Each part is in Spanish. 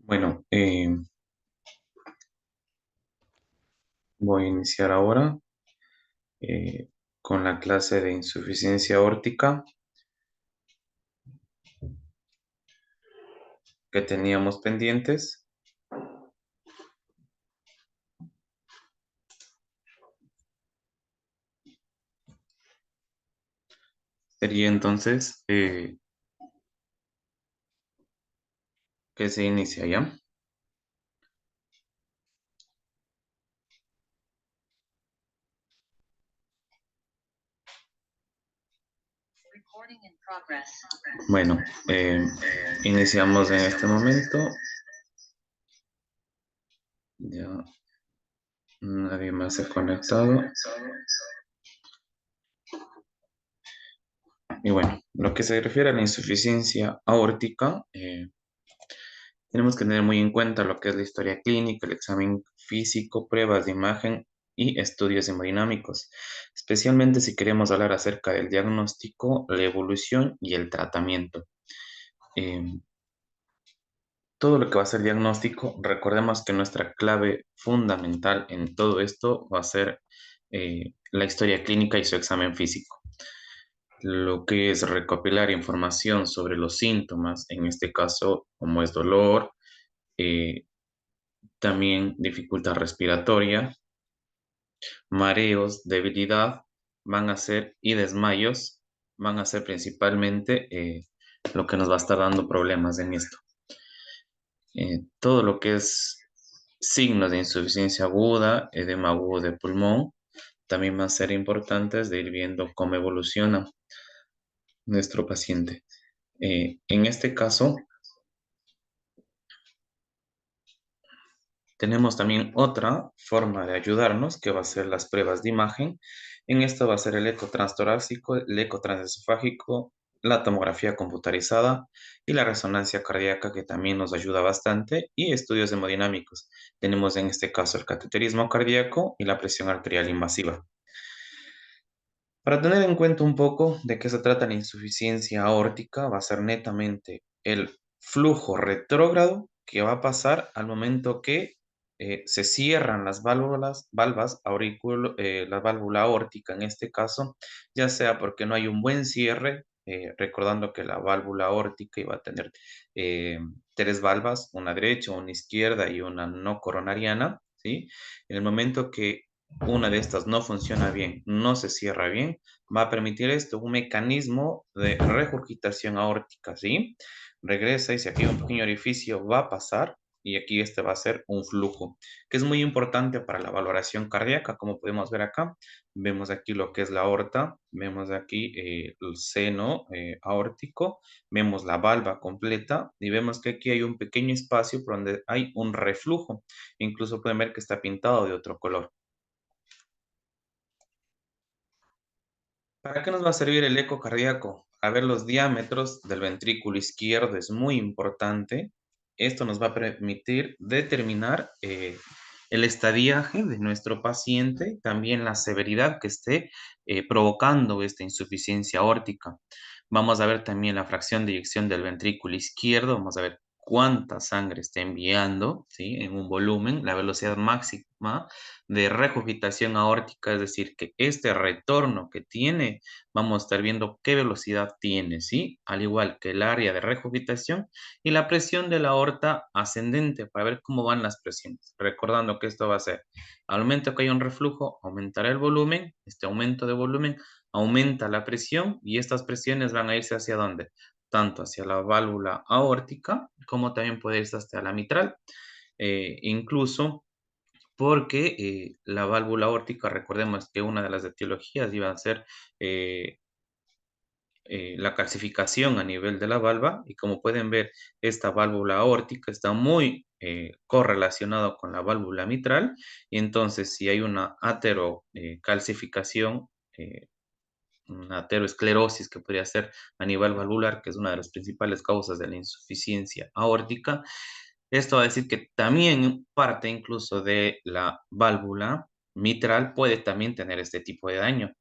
Bueno, voy a iniciar ahora eh, con la clase de insuficiencia aórtica que teníamos pendientes. Sería entonces que se inicia ya. Bueno, iniciamos en este momento. Ya nadie más se ha conectado. Y bueno, lo que se refiere a la insuficiencia aórtica, tenemos que tener muy en cuenta lo que es la historia clínica, el examen físico, pruebas de imagen y estudios hemodinámicos, especialmente si queremos hablar acerca del diagnóstico, la evolución y el tratamiento. Eh, Todo lo que va a ser diagnóstico, recordemos que nuestra clave fundamental en todo esto va a ser la historia clínica y su examen físico. Lo que es recopilar información sobre los síntomas, en este caso, como es dolor, eh, también dificultad respiratoria, mareos, debilidad, van a ser y desmayos, van a ser principalmente lo que nos va a estar dando problemas en esto. Todo lo que es signos de insuficiencia aguda, edema agudo de pulmón, también van a ser importantes de ir viendo cómo evoluciona nuestro paciente. En este caso, tenemos también otra forma de ayudarnos, que va a ser las pruebas de imagen. En esto va a ser el eco transtorácico, el eco transesofágico, la tomografía computarizada y la resonancia cardíaca, que también nos ayuda bastante, y estudios hemodinámicos. Tenemos en este caso el cateterismo cardíaco y la presión arterial invasiva. Para tener en cuenta un poco de qué se trata la insuficiencia aórtica, va a ser netamente el flujo retrógrado que va a pasar al momento que se cierran las la válvula aórtica en este caso, ya sea porque no hay un buen cierre, recordando que la válvula aórtica iba a tener eh, tres valvas, una derecha, una izquierda y una no coronariana, ¿sí? En el momento que una de estas no funciona bien, no se cierra bien, va a permitir esto un mecanismo de regurgitación aórtica, ¿sí? Regresa y si aquí hay un pequeño orificio va a pasar y aquí este va a ser un flujo, que es muy importante para la valoración cardíaca, como podemos ver acá. Vemos aquí lo que es la aorta, vemos aquí el seno aórtico, vemos la valva completa y vemos que aquí hay un pequeño espacio por donde hay un reflujo. Incluso pueden ver que está pintado de otro color. ¿Para qué nos va a servir el eco cardíaco? A ver los diámetros del ventrículo izquierdo es muy importante. Esto nos va a permitir determinar el estadiaje de nuestro paciente, también la severidad que esté provocando esta insuficiencia aórtica. Vamos a ver también la fracción de eyección del ventrículo izquierdo. Vamos a ver cuánta sangre está enviando, ¿sí? En un volumen, la velocidad máxima de regurgitación aórtica, es decir, que este retorno que tiene, vamos a estar viendo qué velocidad tiene, ¿sí? Al igual que el área de regurgitación y la presión de la aorta ascendente para ver cómo van las presiones. Recordando que esto va a ser, al momento que hay un reflujo, aumentará el volumen, este aumento de volumen aumenta la presión y estas presiones van a irse hacia dónde? Tanto hacia la válvula aórtica como también puede irse hasta la mitral. Incluso porque la válvula aórtica, recordemos que una de las etiologías iba a ser eh, la calcificación a nivel de la valva y como pueden ver, esta válvula aórtica está muy correlacionada con la válvula mitral y entonces si hay una aterocalcificación, una ateroesclerosis que podría ser a nivel valvular, que es una de las principales causas de la insuficiencia aórtica. Esto va a decir que también parte incluso de la válvula mitral puede también tener este tipo de daño.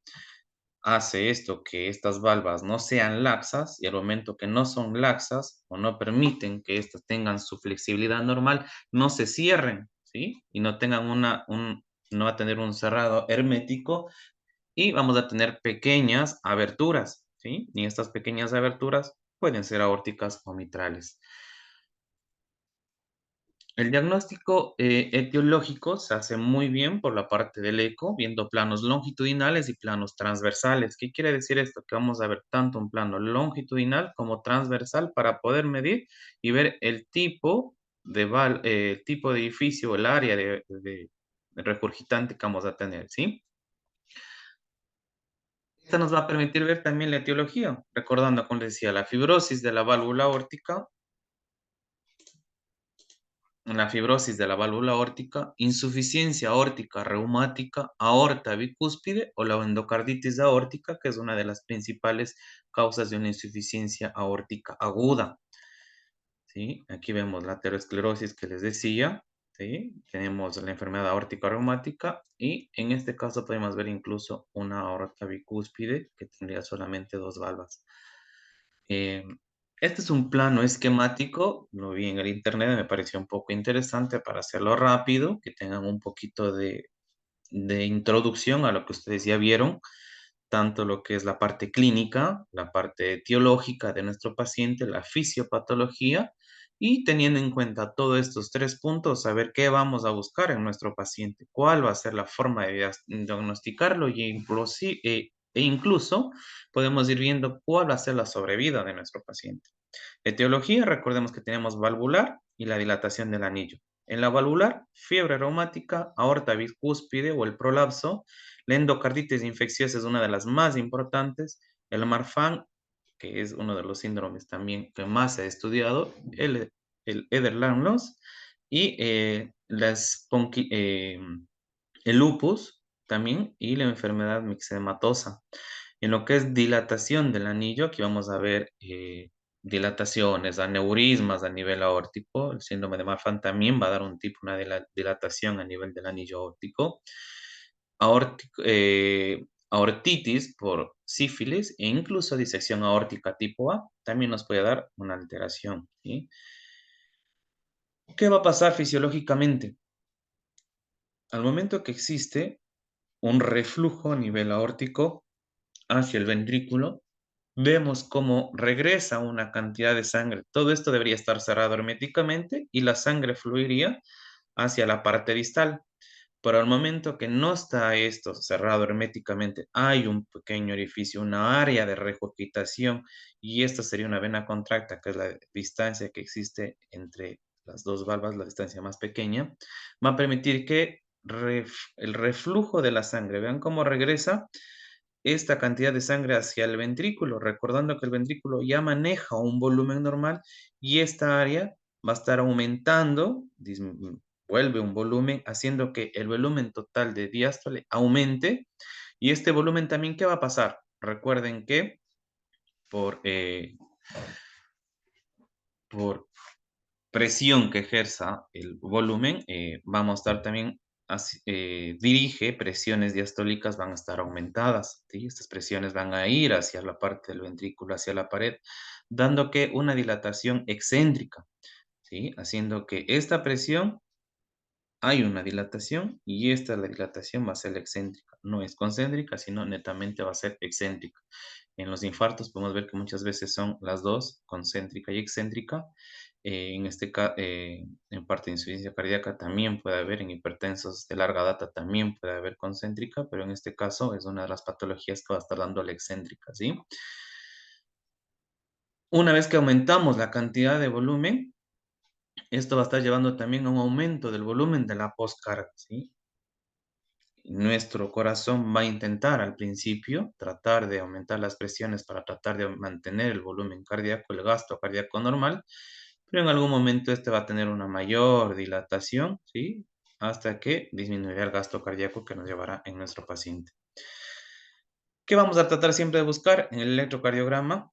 hace esto que estas valvas no sean laxas y al momento que no son laxas o no permiten que éstas tengan su flexibilidad normal, no se cierren, ¿sí? Y no tengan no va a tener un cerrado hermético y vamos a tener pequeñas aberturas, ¿sí? Y estas pequeñas aberturas pueden ser aórticas o mitrales. El diagnóstico etiológico se hace muy bien por la parte del eco, viendo planos longitudinales y planos transversales. ¿Qué quiere decir esto? Que vamos a ver tanto un plano longitudinal como transversal para poder medir y ver el tipo de edificio, el área de regurgitante que vamos a tener, ¿sí? Esta nos va a permitir ver también la etiología, recordando, como les decía, la fibrosis de la válvula aórtica, insuficiencia aórtica reumática, aorta bicúspide o la endocarditis aórtica, que es una de las principales causas de una insuficiencia aórtica aguda, ¿sí? Aquí vemos la aterosclerosis que les decía, ¿sí? Tenemos la enfermedad aórtica reumática y en este caso podemos ver incluso una aorta bicúspide que tendría solamente 2 valvas. Eh, este es un plano esquemático, lo vi en el internet, me pareció un poco interesante para hacerlo rápido, que tengan un poquito de introducción a lo que ustedes ya vieron, tanto lo que es la parte clínica, la parte etiológica de nuestro paciente, la fisiopatología, y teniendo en cuenta todos estos 3 puntos, saber qué vamos a buscar en nuestro paciente, cuál va a ser la forma de diagnosticarlo e incluso podemos ir viendo cuál va a ser la sobrevida de nuestro paciente. Etiología, recordemos que tenemos valvular y la dilatación del anillo. En la valvular, fiebre reumática, aorta bicúspide o el prolapso. La endocarditis infecciosa es una de las más importantes. El Marfan, que es uno de los síndromes también que más se ha estudiado. El Ehlers-Danlos y el lupus también y la enfermedad mixedematosa. En lo que es dilatación del anillo, aquí vamos a ver dilataciones, aneurismas a nivel aórtico. El síndrome de Marfan también va a dar una dilatación a nivel del anillo aórtico. Aortitis por sífilis e incluso disección aórtica tipo A también nos puede dar una alteración, ¿sí? ¿Qué va a pasar fisiológicamente? Al momento que existe un reflujo a nivel aórtico hacia el ventrículo, vemos cómo regresa una cantidad de sangre. Todo esto debería estar cerrado herméticamente y la sangre fluiría hacia la parte distal. Pero al momento que no está esto cerrado herméticamente, hay un pequeño orificio, una área de regurgitación, y esta sería una vena contracta, que es la distancia que existe entre las dos valvas, la distancia más pequeña, va a permitir que el reflujo de la sangre, vean cómo regresa esta cantidad de sangre hacia el ventrículo, recordando que el ventrículo ya maneja un volumen normal y esta área va a estar aumentando, vuelve un volumen, haciendo que el volumen total de diástole aumente. Y este volumen también, ¿qué va a pasar? Recuerden que por, eh, por presión que ejerza el volumen, vamos a estar también, dirige presiones diastólicas, van a estar aumentadas, ¿sí? Estas presiones van a ir hacia la parte del ventrículo, hacia la pared, dando que una dilatación excéntrica, ¿sí? Haciendo que esta presión hay una dilatación y la dilatación va a ser la excéntrica. No es concéntrica, sino netamente va a ser excéntrica. En los infartos podemos ver que muchas veces son las dos, concéntrica y excéntrica. En parte de insuficiencia cardíaca también puede haber, en hipertensos de larga data también puede haber concéntrica, pero en este caso es una de las patologías que va a estar dando la excéntrica, ¿sí? Una vez que aumentamos la cantidad de volumen, esto va a estar llevando también a un aumento del volumen de la postcarga, ¿sí? Nuestro corazón va a intentar al principio tratar de aumentar las presiones para tratar de mantener el volumen cardíaco, el gasto cardíaco normal, pero en algún momento este va a tener una mayor dilatación, ¿sí? Hasta que disminuirá el gasto cardíaco que nos llevará en nuestro paciente. ¿Qué vamos a tratar siempre de buscar? En el electrocardiograma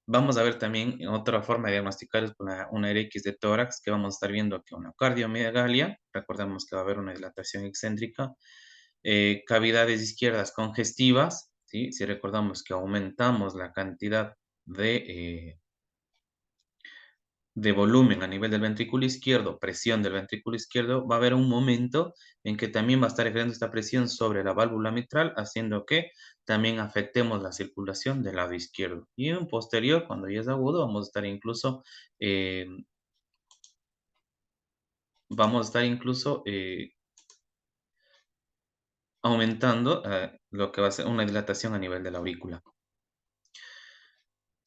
vamos a ver también otra forma de diagnosticar es con una RX de tórax, que vamos a estar viendo que una cardiomegalia, recordemos que va a haber una dilatación excéntrica, cavidades izquierdas congestivas, ¿sí? Si recordamos que aumentamos la cantidad de volumen a nivel del ventrículo izquierdo, presión del ventrículo izquierdo, va a haber un momento en que también va a estar ejerciendo esta presión sobre la válvula mitral, haciendo que también afectemos la circulación del lado izquierdo. Y en posterior, cuando ya es agudo, eh, vamos a estar incluso aumentando lo que va a ser una dilatación a nivel de la aurícula.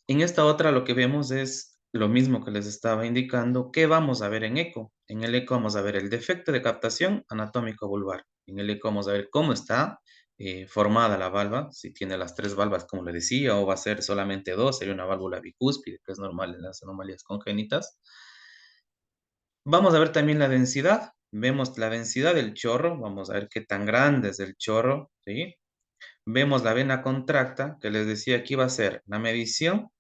En esta otra lo que vemos es lo mismo que les estaba indicando. ¿Qué vamos a ver en eco? En el eco vamos a ver el defecto de captación anatómico vulvar. En el eco vamos a ver cómo está formada la valva, si tiene las 3 valvas, como le decía, o va a ser solamente 2, sería una válvula bicúspide, que es normal en las anomalías congénitas. Vamos a ver también la densidad. Vemos la densidad del chorro, vamos a ver qué tan grande es el chorro, ¿sí? Vemos la vena contracta, que les decía aquí va a ser la medición.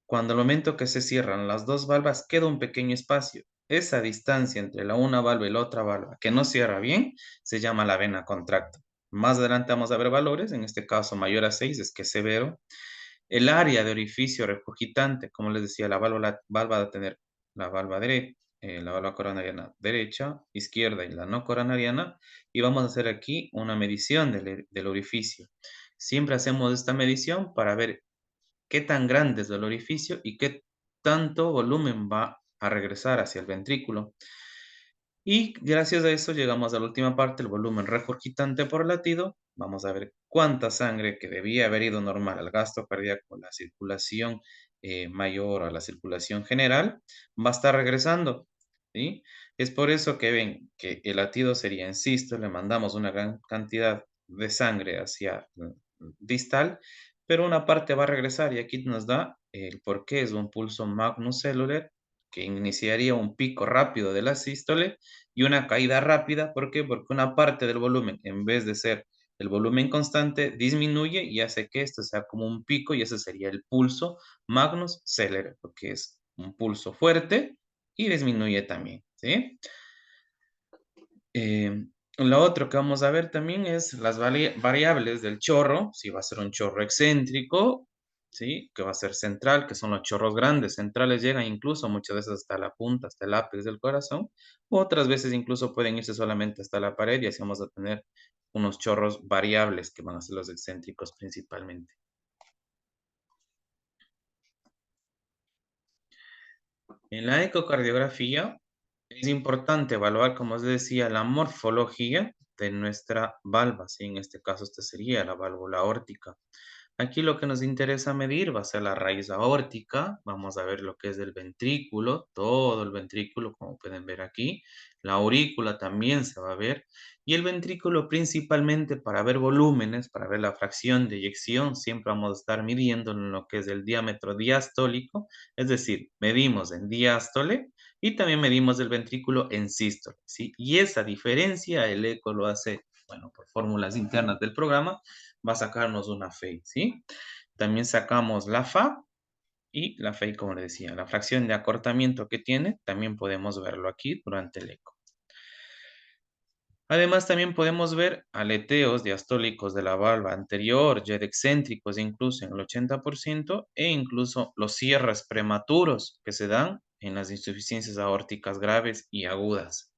Cuando al momento que se cierran las 2 valvas queda un pequeño espacio. Esa distancia entre la una valva y la otra valva que no cierra bien se llama la vena contracta. Más adelante vamos a ver valores, en este caso mayor a 6 es que es severo. El área de orificio regurgitante, como les decía, valva va a tener la valva derecha, la valva coronariana derecha, izquierda y la no coronariana, y vamos a hacer aquí una medición del orificio. Siempre hacemos esta medición para ver qué tan grande es el orificio y qué tanto volumen va a regresar hacia el ventrículo. Y gracias a eso llegamos a la última parte, el volumen regurgitante por latido. Vamos a ver cuánta sangre que debía haber ido normal al gasto cardíaco, la circulación mayor a la circulación general, va a estar regresando, ¿sí? Es por eso que ven que el latido sería en sístole, le mandamos una gran cantidad de sangre hacia distal, pero una parte va a regresar y aquí nos da el por qué es un pulso magnocellular que iniciaría un pico rápido de la sístole y una caída rápida. ¿Por qué? Porque una parte del volumen, en vez de ser el volumen constante, disminuye y hace que esto sea como un pico y ese sería el pulso Magnus Celer, porque es un pulso fuerte y disminuye también, ¿sí? Eh, lo otro que vamos a ver también es las variables del chorro, si va a ser un chorro excéntrico, ¿sí? Que va a ser central, que son los chorros grandes, centrales llegan incluso muchas veces hasta la punta, hasta el ápice del corazón, otras veces incluso pueden irse solamente hasta la pared y así vamos a tener unos chorros variables que van a ser los excéntricos principalmente. En la ecocardiografía es importante evaluar, como os decía, la morfología de nuestra valva, ¿sí? En este caso, esta sería la válvula aórtica. Aquí lo que nos interesa medir va a ser la raíz aórtica. Vamos a ver lo que es el ventrículo, todo el ventrículo, como pueden ver aquí. La aurícula también se va a ver. Y el ventrículo principalmente para ver volúmenes, para ver la fracción de eyección, siempre vamos a estar midiendo en lo que es el diámetro diastólico, es decir, medimos en diástole y también medimos el ventrículo en sístole, ¿sí? Y esa diferencia el eco lo hace, bueno, por fórmulas internas del programa, va a sacarnos una FEI, ¿sí? También sacamos la FA y la FEI, como le decía, la fracción de acortamiento que tiene, también podemos verlo aquí durante el eco. Además, también podemos ver aleteos diastólicos de la valva anterior, ya excéntricos incluso en el 80%, e incluso los cierres prematuros que se dan en las insuficiencias aórticas graves y agudas.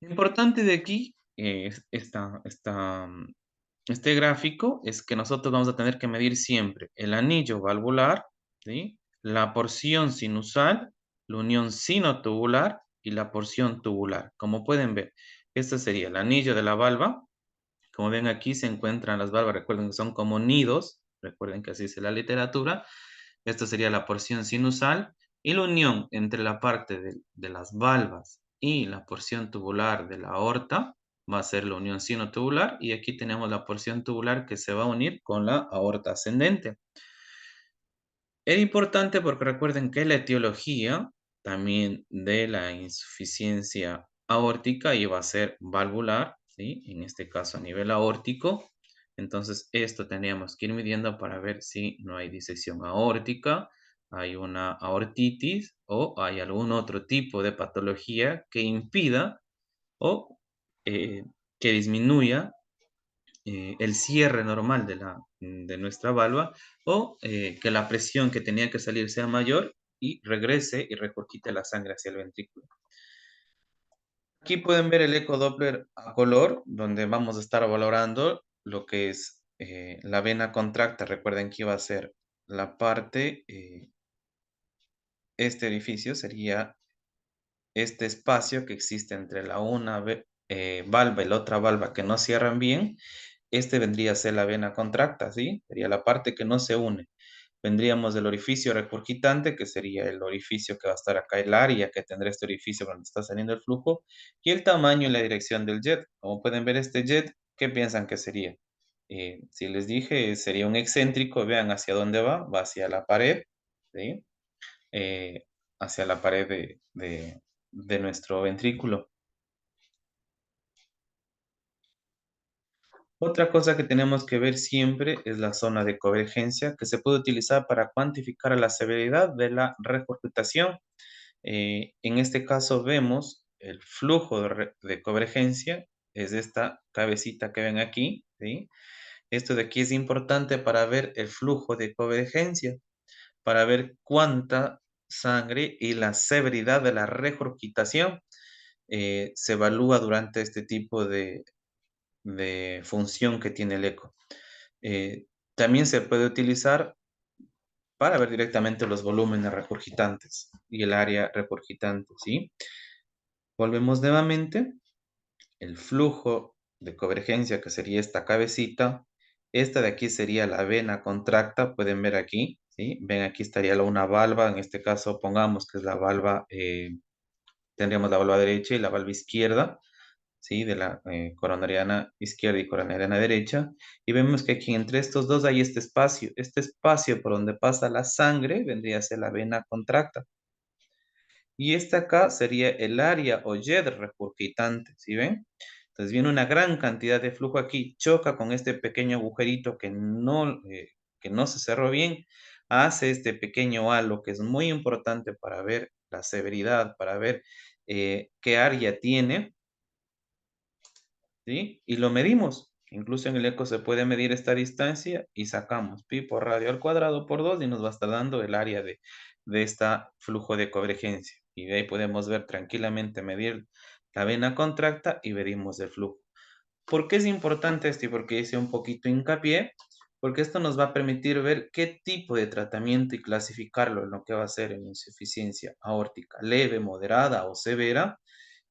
Lo importante de aquí, este gráfico, es que nosotros vamos a tener que medir siempre el anillo valvular, ¿sí? La porción sinusal, la unión sinotubular y la porción tubular. Como pueden ver, este sería el anillo de la valva. Como ven aquí se encuentran las valvas, recuerden que son como nidos, recuerden que así dice la literatura. Esta sería la porción sinusal y la unión entre la parte de las valvas y la porción tubular de la aorta va a ser la unión sinotubular y aquí tenemos la porción tubular que se va a unir con la aorta ascendente. Es importante porque recuerden que la etiología también de la insuficiencia aórtica iba a ser valvular, ¿sí? En este caso a nivel aórtico. Entonces, esto teníamos que ir midiendo para ver si no hay disección aórtica, hay una aortitis o hay algún otro tipo de patología que impida o que disminuya el cierre normal de nuestra valva o que la presión que tenía que salir sea mayor y regrese y regurgite la sangre hacia el ventrículo. Aquí pueden ver el ecodoppler a color, donde vamos a estar valorando lo que es la vena contracta. Recuerden que iba a ser la parte, este orificio sería este espacio que existe entre la valva y la otra valva que no cierran bien. Este vendría a ser la vena contracta, ¿sí? Sería la parte que no se une. Vendríamos del orificio regurgitante, que sería el orificio que va a estar acá, el área que tendrá este orificio donde está saliendo el flujo, y el tamaño y la dirección del jet. Como pueden ver este jet, ¿qué piensan que sería? Si les dije, sería un excéntrico, vean hacia dónde va hacia la pared, ¿sí? Eh, hacia la pared de nuestro ventrículo. Otra cosa que tenemos que ver siempre es la zona de convergencia, que se puede utilizar para cuantificar la severidad de la regurgitación. En este caso vemos el flujo de convergencia, es esta cabecita que ven aquí, ¿sí? Esto de aquí es importante para ver el flujo de convergencia, para ver cuánta sangre y la severidad de la regurgitación se evalúa durante este tipo de función que tiene el eco. También se puede utilizar para ver directamente los volúmenes regurgitantes y el área regurgitante, ¿sí? Volvemos nuevamente, el flujo de convergencia, que sería esta cabecita. Esta de aquí sería la vena contracta, pueden ver aquí, ¿sí? Ven, aquí estaría una valva, en este caso pongamos que es la valva, tendríamos la valva derecha y la valva izquierda, ¿sí? De la coronariana izquierda y coronariana derecha. Y vemos que aquí entre estos dos hay este espacio. Este espacio por donde pasa la sangre vendría a ser la vena contracta. Y esta acá sería el área o jet regurgitante, ¿sí ven? Entonces viene una gran cantidad de flujo aquí, choca con este pequeño agujerito que no se cerró bien, hace este pequeño halo que es muy importante para ver la severidad, para ver qué área tiene, ¿sí? Y lo medimos. Incluso en el eco se puede medir esta distancia y sacamos pi por radio al cuadrado por 2 y nos va a estar dando el área de este flujo de convergencia. Y de ahí podemos ver tranquilamente, medir la vena contracta y medimos el flujo. ¿Por qué es importante esto? Y porque hice un poquito hincapié, porque esto nos va a permitir ver qué tipo de tratamiento y clasificarlo en lo que va a ser en insuficiencia aórtica leve, moderada o severa.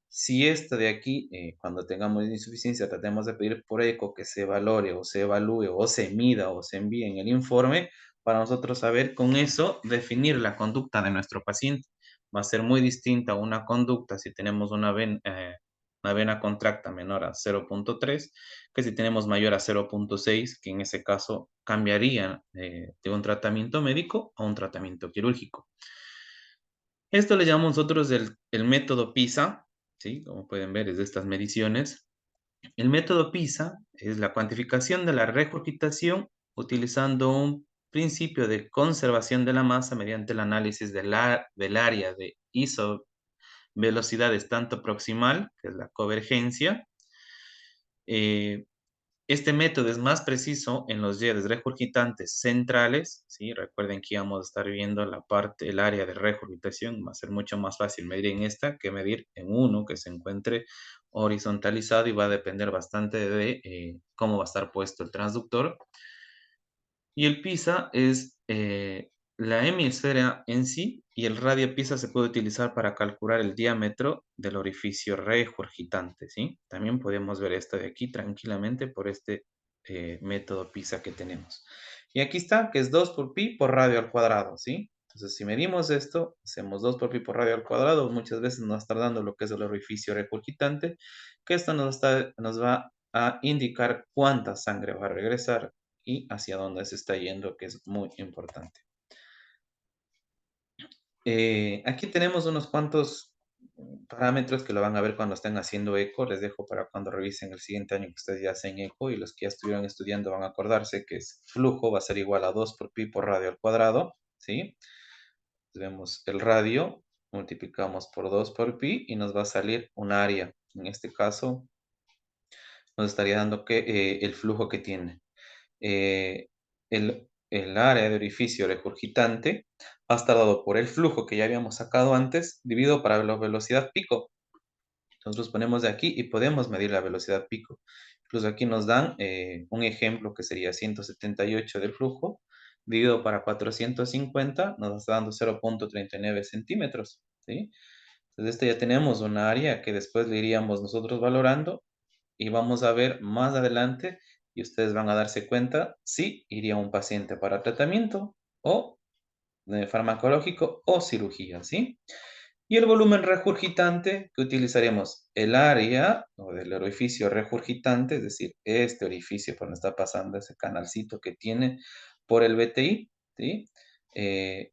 Si esta de aquí, cuando tengamos insuficiencia, tratemos de pedir por eco que se valore o se evalúe o se mida o se envíe en el informe para nosotros saber con eso definir la conducta de nuestro paciente. Va a ser muy distinta una conducta si tenemos una vena contracta menor a 0.3 que si tenemos mayor a 0.6, que en ese caso cambiaría de un tratamiento médico a un tratamiento quirúrgico. Esto le llamamos nosotros el método PISA, ¿sí? Como pueden ver, es de estas mediciones. El método PISA es la cuantificación de la regurgitación utilizando un principio de conservación de la masa mediante el análisis del área de isovelocidades tanto proximal, que es la convergencia. Eh, Este método es más preciso en los jets regurgitantes centrales, ¿sí? Recuerden que íbamos a estar viendo el área de regurgitación, va a ser mucho más fácil medir en esta que medir en uno que se encuentre horizontalizado y va a depender bastante de cómo va a estar puesto el transductor. Y el PISA es la hemisfera en sí y el radio PISA se puede utilizar para calcular el diámetro del orificio regurgitante, ¿sí? También podemos ver esto de aquí tranquilamente por este método PISA que tenemos. Y aquí está, que es 2 por pi por radio al cuadrado, ¿sí? Entonces, si medimos esto, hacemos 2 por pi por radio al cuadrado, muchas veces nos va a estar dando lo que es el orificio regurgitante, que esto nos va a indicar cuánta sangre va a regresar y hacia dónde se está yendo, que es muy importante. Aquí tenemos unos cuantos parámetros que lo van a ver cuando estén haciendo eco. Les dejo para cuando revisen el siguiente año que ustedes ya hacen eco y los que ya estuvieron estudiando van a acordarse que es flujo va a ser igual a 2 por pi por radio al cuadrado, ¿sí? Vemos el radio, multiplicamos por 2 por pi y nos va a salir un área. En este caso, nos estaría dando que, el flujo que tiene. Eh, el área de orificio regurgitante va a estar dado por el flujo que ya habíamos sacado antes, dividido para la velocidad pico. Nosotros ponemos de aquí y podemos medir la velocidad pico. Incluso aquí nos dan un ejemplo que sería 178 del flujo, dividido para 450, nos está dando 0,39 centímetros, ¿sí? Entonces, ya tenemos un área que después le iríamos nosotros valorando y vamos a ver más adelante y ustedes van a darse cuenta si iría un paciente para tratamiento o farmacológico o cirugía, ¿sí? Y el volumen regurgitante que utilizaremos el área o del orificio regurgitante, es decir, este orificio por donde está pasando ese canalcito que tiene por el BTI, ¿sí? Eh,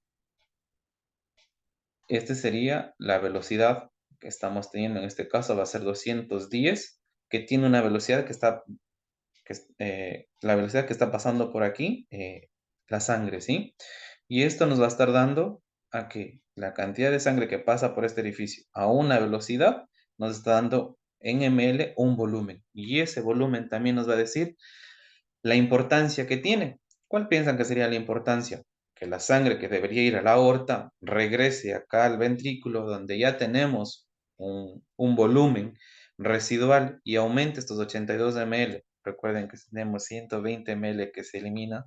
este sería la velocidad que estamos teniendo, en este caso va a ser 210, que tiene una velocidad que está, la velocidad que está pasando por aquí, la sangre, ¿sí? Y esto nos va a estar dando a que la cantidad de sangre que pasa por este orificio a una velocidad nos está dando en ml un volumen. Y ese volumen también nos va a decir la importancia que tiene. ¿Cuál piensan que sería la importancia? Que la sangre que debería ir a la aorta regrese acá al ventrículo donde ya tenemos un volumen residual y aumente estos 82 ml. Recuerden que tenemos 120 ml que se elimina,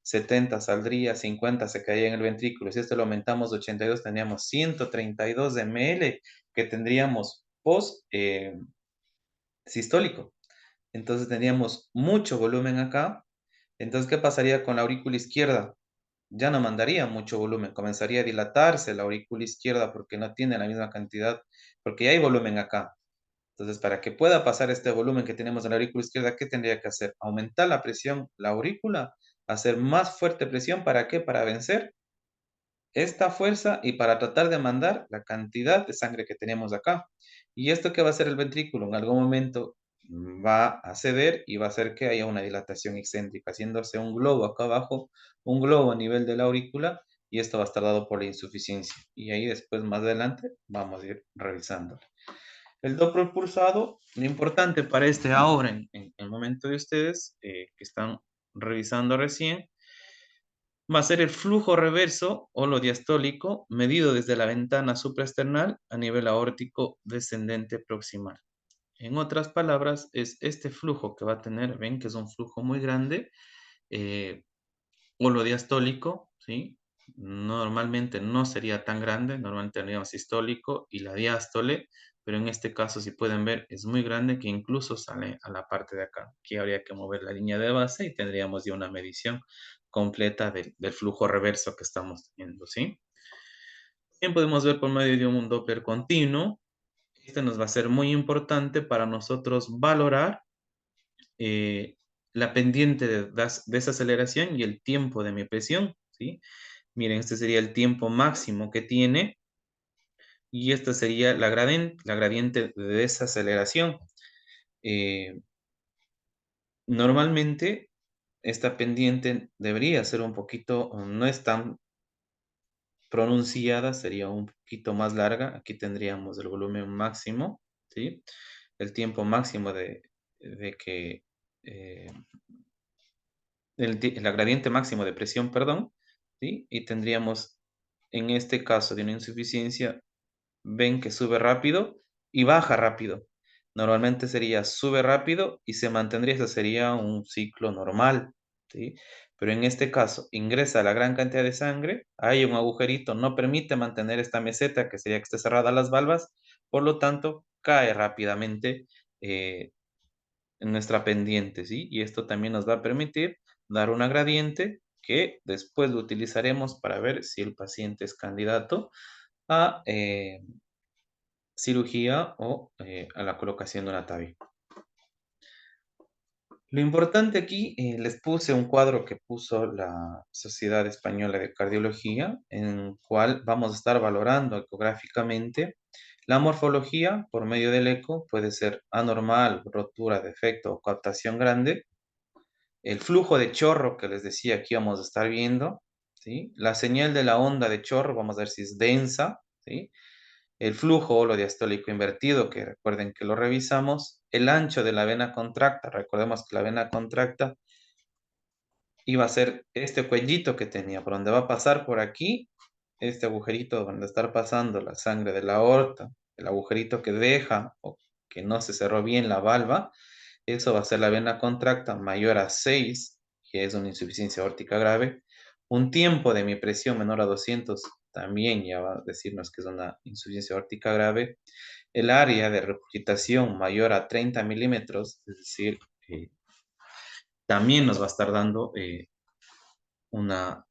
70 saldría, 50 se caía en el ventrículo. Si esto lo aumentamos a 82, tendríamos 132 ml que tendríamos post sistólico. Entonces tendríamos mucho volumen acá. Entonces, ¿qué pasaría con la aurícula izquierda? Ya no mandaría mucho volumen, comenzaría a dilatarse la aurícula izquierda porque no tiene la misma cantidad, porque ya hay volumen acá. Entonces, para que pueda pasar este volumen que tenemos en la aurícula izquierda, ¿qué tendría que hacer? Aumentar la presión, la aurícula, hacer más fuerte presión, ¿para qué? Para vencer esta fuerza y para tratar de mandar la cantidad de sangre que tenemos acá. ¿Y esto qué va a hacer el ventrículo? En algún momento va a ceder y va a hacer que haya una dilatación excéntrica, haciéndose un globo acá abajo, un globo a nivel de la aurícula, y esto va a estar dado por la insuficiencia. Y ahí después, más adelante, vamos a ir revisando. El Doppler pulsado, lo importante para este ahora, en el momento de ustedes que están revisando recién, va a ser el flujo reverso o lo diastólico medido desde la ventana supraesternal a nivel aórtico descendente proximal. En otras palabras, es este flujo que va a tener, ven que es un flujo muy grande, eh, o lo diastólico, ¿sí? Normalmente no sería tan grande, normalmente tendríamos sistólico y la diástole, pero en este caso, si pueden ver, es muy grande que incluso sale a la parte de acá. Aquí habría que mover la línea de base y tendríamos ya una medición completa del flujo reverso que estamos teniendo, ¿sí? Bien, podemos ver por medio de un Doppler continuo. Este nos va a ser muy importante para nosotros valorar eh, la pendiente de esa aceleración y el tiempo de mi presión, ¿sí? Miren, este sería el tiempo máximo que tiene y esta sería la gradiente de desaceleración. Eh, Normalmente esta pendiente debería ser un poquito, no es tan pronunciada, sería un poquito más larga. Aquí tendríamos el volumen máximo, ¿sí? El tiempo máximo de que eh, la gradiente máximo de presión, perdón, ¿sí? Y tendríamos, en este caso de una insuficiencia, ven que sube rápido y baja rápido. Normalmente sería sube rápido y se mantendría, eso sería un ciclo normal, ¿sí? Pero en este caso ingresa la gran cantidad de sangre, hay un agujerito, no permite mantener esta meseta, que sería que esté cerrada las valvas, por lo tanto cae rápidamente eh, en nuestra pendiente, ¿sí? Y esto también nos va a permitir dar una gradiente que después lo utilizaremos para ver si el paciente es candidato a cirugía o a la colocación de una TAVI. Lo importante aquí, les puse un cuadro que puso la Sociedad Española de Cardiología, en el cual vamos a estar valorando ecográficamente la morfología por medio del eco, puede ser anormal, rotura, defecto o captación grande, el flujo de chorro que les decía aquí vamos a estar viendo, ¿sí? La señal de la onda de chorro, vamos a ver si es densa, ¿sí? el flujo o lo diastólico invertido, que recuerden que lo revisamos, el ancho de la vena contracta, recordemos que la vena contracta iba a ser este cuellito que tenía, por donde va a pasar por aquí, este agujerito donde estar pasando la sangre de la aorta, el agujerito que deja o que no se cerró bien la valva, eso va a ser la vena contracta mayor a 6, que es una insuficiencia aórtica grave. Un tiempo de mi presión menor a 200 también ya va a decirnos que es una insuficiencia aórtica grave. El área de regurgitación mayor a 30 milímetros, es decir, también nos va a estar dando una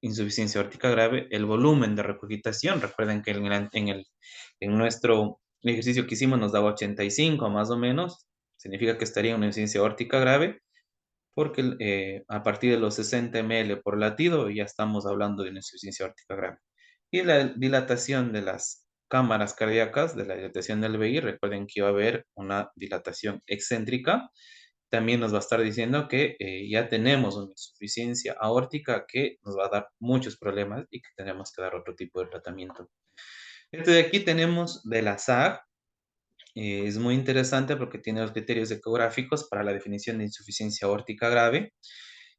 insuficiencia aórtica grave. El volumen de regurgitación, recuerden que en nuestro ejercicio que hicimos nos daba 85 más o menos, significa que estaría en una insuficiencia aórtica grave, porque a partir de los 60 ml por latido ya estamos hablando de una insuficiencia aórtica grave. Y la dilatación de las cámaras cardíacas, de la dilatación del VI, recuerden que iba a haber una dilatación excéntrica. También nos va a estar diciendo que ya tenemos una insuficiencia aórtica que nos va a dar muchos problemas y que tenemos que dar otro tipo de tratamiento. Este de aquí tenemos de la SAG. Es muy interesante porque tiene los criterios ecográficos para la definición de insuficiencia aórtica grave.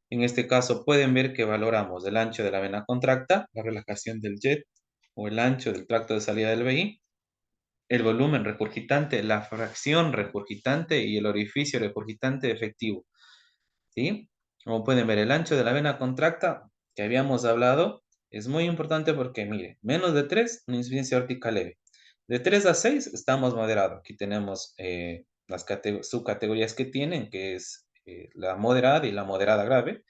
En este caso pueden ver que valoramos el ancho de la vena contracta, la relajación del jet o el ancho del tracto de salida del VI, el volumen regurgitante, la fracción regurgitante y el orificio regurgitante efectivo. ¿Sí? Como pueden ver, el ancho de la vena contracta que habíamos hablado es muy importante porque, mire, menos de 3, una insuficiencia aórtica leve. De 3 a 6 estamos moderado. Aquí tenemos las subcategorías que tienen, que es la moderada y la moderada grave.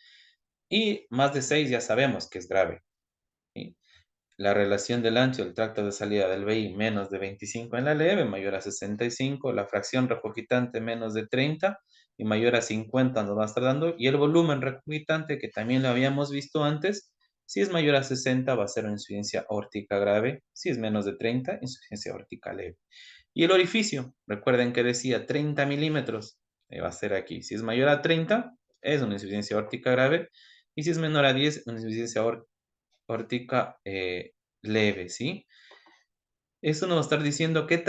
Y más de 6 ya sabemos que es grave. ¿Sí? La relación del ancho del tracto de salida del VI menos de 25 en la leve, mayor a 65. La fracción regurgitante menos de 30 y mayor a 50 nos va a estar dando. Y el volumen regurgitante, que también lo habíamos visto antes, si es mayor a 60 va a ser una insuficiencia aórtica grave. Si es menos de 30, insuficiencia aórtica leve. Y el orificio, recuerden que decía 30 milímetros, va a ser aquí. Si es mayor a 30, es una insuficiencia aórtica grave. Y si es menor a 10, una insuficiencia aórtica leve, ¿sí? Eso nos va a estar diciendo qué tan